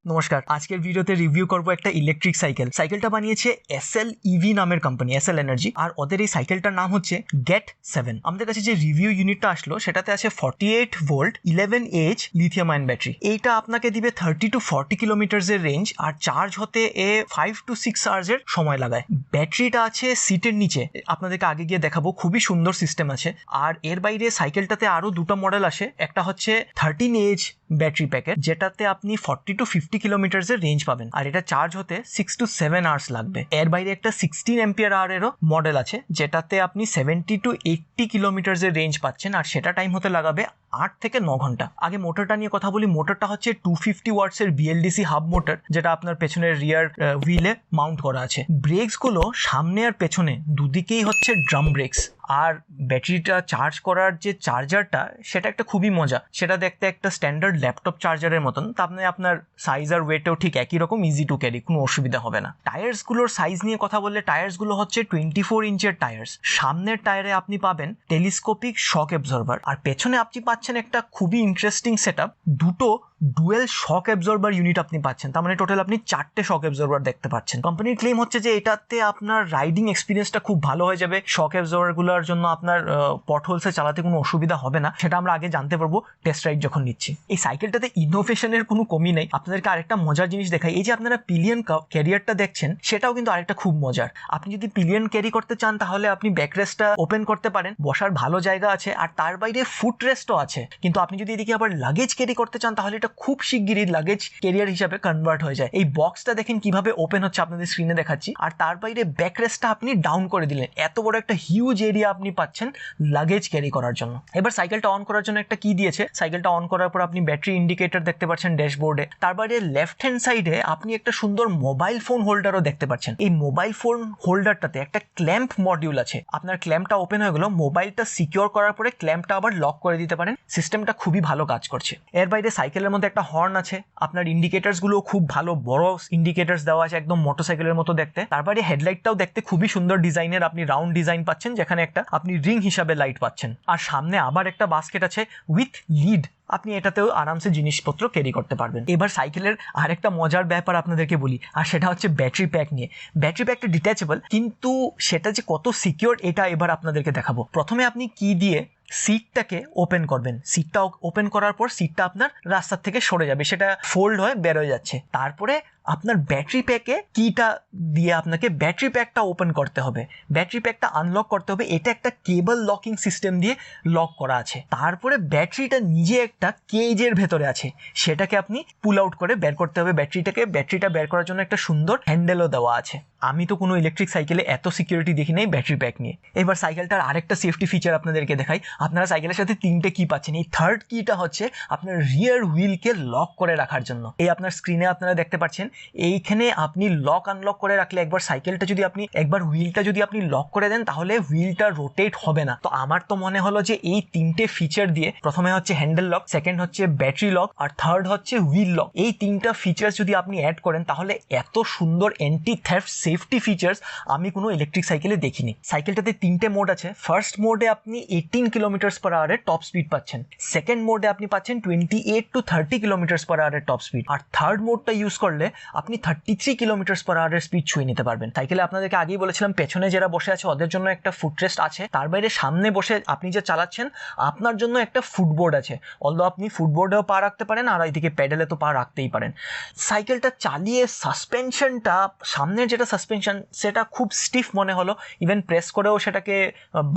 নমস্কার, আজকের ভিডিওতে রিভিউ করব একটা ইলেকট্রিক সাইকেল। সাইকেলটা বানিয়েছে এসএল ইভি নামের কোম্পানি, এসএল এনার্জি। আর ওদের এই সাইকেলটার নাম হচ্ছে GET7। আমাদের কাছে যে রিভিউ ইউনিটটা আসলো সেটাতে আছে 48 volt 11H lithium ion battery. এইটা আপনাকে দিবে 30 to 40 কিলোমিটার্স এর রেঞ্জ, আর চার্জ হতে 5 to 6 আওয়ার্স এর সময় লাগায়। ব্যাটারিটা আছে সিটের নিচে, আপনাদেরকে আগে গিয়ে দেখাবো, খুবই সুন্দর সিস্টেম আছে। আর এর বাইরে সাইকেলটাতে আরো দুটো মডেল আসে, একটা হচ্ছে 13H ব্যাটারি প্যাকেট, যেটাতে আপনি 40 to 50 কিলোমিটার্স এর রেঞ্জ পাবেন, আর এটা চার্জ হতে 6 to 7 আওয়ার্স লাগবে। এর বাইরে একটা 16 অ্যাম্পিয়ার আওয়ারেরও মডেল আছে, যেটাতে আপনি 70 to 80 কিলোমিটার্স এর রেঞ্জ পাচ্ছেন, আর সেটা টাইম হতে লাগাবে 8 থেকে 9 ঘন্টা। আগে মোটরটা নিয়ে কথা বলি। মোটরটা হচ্ছে 250 ওয়াটস এর বিএলডিসি হাব মোটর, যেটা আপনার পেছনের রিয়ার হুইলে মাউন্ট করা আছে। ব্রেকস গুলো সামনে আর পেছনে দুদিকেই হচ্ছে ড্রাম ব্রেকস। আর ব্যাটারিটা চার্জ করার যে চার্জারটা, সেটা একটা খুবই মজা। সেটা দেখতে একটা স্ট্যান্ডার্ড ল্যাপটপ চার্জারের মতন। তা আপনি আপনার সাইজ আর ওয়েটেও ঠিক একই রকম, ইজি টু ক্যারি, কোনো অসুবিধা হবে না। টায়ার্স গুলোর সাইজ নিয়ে কথা বললে, টায়ার্স গুলো হচ্ছে 24 ইঞ্চের টায়ার্স। সামনের টায়ারে আপনি পাবেন টেলিস্কোপিক শক অ্যাবজর্বার, আর পেছনে আপনি পাচ্ছেন একটা খুবই ইন্টারেস্টিং সেটআপ, দুটো ডুয়েল শক অ্যাবজর্বার ইউনিট আপনি পাচ্ছেন। তার মানে টোটাল আপনি 4টে শক অ্যাবজর্বার দেখতে পাচ্ছেন। কোম্পানির ক্লেম হচ্ছে যে এটাতে আপনার রাইডিং এক্সপিরিয়েন্সটা খুব ভালো হয়ে যাবে। শক অ্যাবজর্বার গুলোর জন্য আপনার পটহোলসে চালাতে কোনো অসুবিধা হবে না, সেটা আমরা আগে জানতে পারবো টেস্ট রাইড যখন নিচ্ছি। এই সাইকেলটাতে ইনোভেশনের কোনো কমি নেই। আপনাদেরকে আরেকটা মজার জিনিস দেখাই, এই যে আপনারা পিলিয়ন ক্যারিয়ারটা দেখছেন, সেটাও কিন্তু আরেকটা খুব মজার। আপনি যদি পিলিয়ন ক্যারি করতে চান, তাহলে আপনি ব্যাকরেস্টটা ওপেন করতে পারেন, বসার ভালো জায়গা আছে, আর তার বাইরে ফুট রেস্টও আছে। কিন্তু আপনি যদি এদিকে আবার লাগেজ ক্যারি করতে চান, তাহলে এটা খুব শিগগিরই লাগেজ ক্যারিয়ার হিসাবে কনভার্ট হয়ে যায়। এই বক্সটা দেখেন কিভাবে ওপেন হচ্ছে, আপনাদের স্ক্রিনে দেখাচ্ছি। আর তার বাইরে ব্যাকরেস্টটা আপনি ডাউন করে দিলেন, এত বড় একটা হিউজ এরিয়া আপনি পাচ্ছেন লাগেজ ক্যারি করার জন্য। এবার সাইকেলটা অন করার জন্য একটা কি দিয়েছে। সাইকেলটা অন করার পর আপনি ব্যাটারি ইন্ডিকেটর দেখতে পাচ্ছেন ড্যাশবোর্ডে। তার বাইরে লেফট হ্যান্ড সাইডে আপনি একটা সুন্দর মোবাইল ফোন হোল্ডারও দেখতে পাচ্ছেন। এই মোবাইল ফোন হোল্ডারটাতে একটা ক্ল্যাম্প মডিউল আছে। আপনার ক্ল্যাম্পটা ওপেন হয়ে গেল, মোবাইলটা সিকিউর করার পরে ক্ল্যাম্পটা আবার লক করে দিতে পারেন। সিস্টেমটা খুবই ভালো কাজ করছে। এর বাইরে সাইকেলের মধ্যে একটা হর্ন আছে। আপনার ইন্ডিকেটার্স গুলো খুব ভালো বড় ইন্ডিকেটার্স দেওয়া আছে, একদম মোটরসাইকেলের মতো দেখতে। তারপরে হেডলাইটটাও দেখতে খুবই সুন্দর ডিজাইনের, আপনি রাউন্ড ডিজাইন পাচ্ছেন, যেখানে একটা আপনি রিং হিসাবে লাইট পাচ্ছেন। আর সামনে আবার একটা বাস্কেট আছে উইথ লিড, আপনি এটাতেও আরামসে জিনিসপত্র ক্যারি করতে পারবেন। এবার সাইকেলের আরেকটা মজার ব্যাপার আপনাদেরকে বলি, আর সেটা হচ্ছে ব্যাটারি প্যাক নিয়ে। ব্যাটারি প্যাকটা ডিট্যাচেবল, কিন্তু সেটা যে কত সিকিউর এটা এবার আপনাদেরকে দেখাবো। প্রথমে আপনি কি দিয়ে সিটটাকে ওপেন করবেন। সিটটা ওপেন করার পর সিটটা আপনার রাস্তার থেকে সরে যাবে, সেটা ফোল্ড হয়ে বের হয়ে যাচ্ছে। তারপরে আপনার ব্যাটারি প্যাকে কিটা দিয়ে আপনাকে ব্যাটারি প্যাকটা ওপেন করতে হবে, ব্যাটারি প্যাকটা আনলক করতে হবে। এটা একটা কেবল লকিং সিস্টেম দিয়ে লক করা আছে। তারপরে ব্যাটারিটা নিজে একটা কেজের ভেতরে আছে, সেটাকে আপনি পুল আউট করে বের করতে হবে ব্যাটারিটাকে। ব্যাটারিটা বের করার জন্য একটা সুন্দর হ্যান্ডেলও দেওয়া আছে। আমি তো কোনো ইলেকট্রিক সাইকেলে এত সিকিউরিটি দেখি নাই ব্যাটারি প্যাক নিয়ে। এবার সাইকেলটার আরেকটা সেফটি ফিচার আপনাদেরকে দেখাই। আপনারা সাইকেলের সাথে 3টে কি পাচ্ছেন। এই থার্ড কিটা হচ্ছে আপনার রিয়ার হুইলকে লক করে রাখার জন্য। এই আপনার স্ক্রিনে আপনারা দেখতে পাচ্ছেন, এইখানে আপনি লক আনলক করে রাখলে একবার সাইকেলটা যদি আপনি হুইলটা যদি আপনি লক করে দেন, তাহলে হুইলটা রোটেট হবে না। তো আমার তো মনে হলো যে এই 3টে ফিচার দিয়ে, প্রথমে হচ্ছে হ্যান্ডেল লক, সেকেন্ড হচ্ছে ব্যাটারি লক, আর থার্ড হচ্ছে হুইল লক, এই 3টা ফিচার্স যদি আপনি অ্যাড করেন, তাহলে এত সুন্দর অ্যান্টি থেফট সেফটি ফিচার্স আমি কোনো ইলেকট্রিক সাইকেলে দেখিনি। সাইকেলটাতে 3টে মোড আছে। ফার্স্ট মোডে আপনি 18 কিলোমিটার্স পার আওয়ারের টপ স্পিড পাচ্ছেন। সেকেন্ড মোডে আপনি পাচ্ছেন 28 to 30 কিলোমিটার্স পার আওয়ারের টপ স্পিড। আর থার্ড মোডটা ইউজ করলে আপনি 33 কিলোমিটার্স পার আওয়ারের স্পিড ছুঁয়ে নিতে পারবেন। সাইকেলে আপনাদেরকে আগেই বলেছিলাম, পেছনে যারা বসে আছে ওদের জন্য একটা ফুটরেস্ট আছে। তার বাইরে সামনে বসে আপনি যে চালাচ্ছেন, আপনার জন্য একটা ফুটবোর্ড আছে। অলদো আপনি ফুটবোর্ডেও পা রাখতে পারেন, আর এদিকে প্যাডেলে তো পা রাখতেই পারেন। সাইকেলটা চালিয়ে সাসপেনশনটা, সামনের যেটা সাসপেনশন, সেটা খুব স্টিফ মনে হলো। ইভেন প্রেস করেও সেটাকে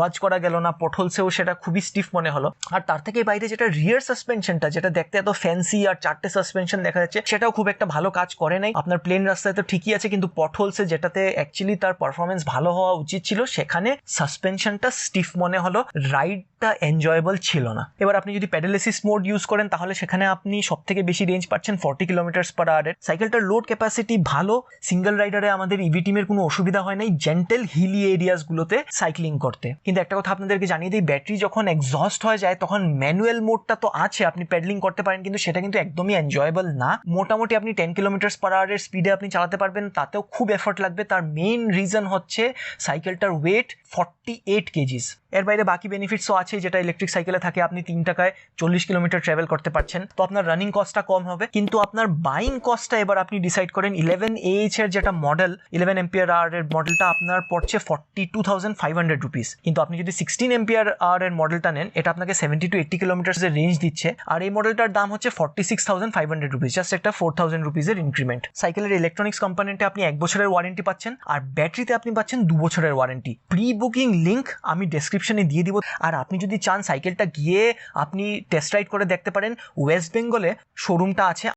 বাজ করা গেল না, পটহোলসেও সেটা খুবই স্টিফ মনে হলো। আর তার থেকে বাইরে যেটা রিয়ার সাসপেনশনটা, যেটা দেখতে এত ফ্যান্সি আর 4টে সাসপেনশন দেখা যাচ্ছে, সেটাও খুব একটা ভালো কাজ করে নাই। আপনার প্লেন রাস্তায় তো ঠিকই আছে, কিন্তু পটহোলসে যেটাতে অ্যাকচুয়ালি তার পারফরমেন্স ভালো হওয়া উচিত ছিল, সেখানে সাসপেনশনটা স্টিফ মনে হলো, রাইডটা এনজয়েবল ছিল না। এবার আপনি যদি প্যাডেল অ্যাসিস্ট মোড ইউজ করেন, তাহলে সেখানে আপনি সব থেকে বেশি রেঞ্জ পাচ্ছেন 40 কিলোমিটার্স পার আওয়ারের। সাইকেলটার লোড ক্যাপাসিটি ভালো, সিঙ্গেল রাইডারে আমাদের ইভি টিমের কোনো অসুবিধা হয় নাই জেন্টেল হিলি এরিয়াস গুলোতে সাইক্লিং করতে। কিন্তু একটা কথা আপনাদেরকে জানিয়ে দিই, ব্যাটারি যখন এক্সস্ট হয়ে যায়, তখন ম্যানুয়াল মোডটা তো আছে, আপনি প্যাডলিং করতে পারেন, কিন্তু সেটা কিন্তু একদমই এনজয়েবল না। মোটামুটি আপনি 10 কিলোমিটার্স পার আওয়ারের স্পিডে আপনি চালাতে পারবেন, তাতেও খুব এফর্ট লাগবে। তার মেইন রিজন হচ্ছে সাইকেলটার ওয়েট 48 কেজিস। এর বাইরে বাকি বেনিফিটসও আছে যেটা ইলেকট্রিক সাইকেলে থাকে। আপনি 3 টাকায় 40 কিলোমিটার ট্রাভেল করতে পারছেন, তো আপনার রানিং কস্টটা কম হবে, কিন্তু আপনার বাইং কস্টটা এবার আপনি ডিসাইড করেন। 11AH এর যেটা মডেল 11 এম্পিয়ার আওয়ার এর মডেলটা আপনার পড়ছে 42,500 রুপিস, কিন্তু আপনি যদি 16 এম্পিয়ার আওয়ার এর মডেলটা নেন এটা আপনাকে 70 to 80 কিলোমিটার্স এর রেঞ্জ দিচ্ছে, আর এই মডেলটার দাম হচ্ছে 46,500 রুপিস, জাস্ট একটা 4,000 রুপিসের ইনক্রিমেন্ট। সাইকেলের ইলেকট্রনিক্স কম্পোনেন্টে আপনি 1 বছরের ওয়ারেন্টি পাচ্ছেন, আর ব্যাটারিতে আপনি পাচ্ছেন 2 বছরের ওয়ারেন্টি। প্রি বুকিং লিঙ্ক আমি ডেসক্রিপশনে দিয়ে দিব, আর আপনি যদি চান সাইকেলটা গিয়ে আপনি টেস্ট রাইড করে দেখতে পারেন। ওয়েস্ট বেঙ্গলে শোরুমটা আছে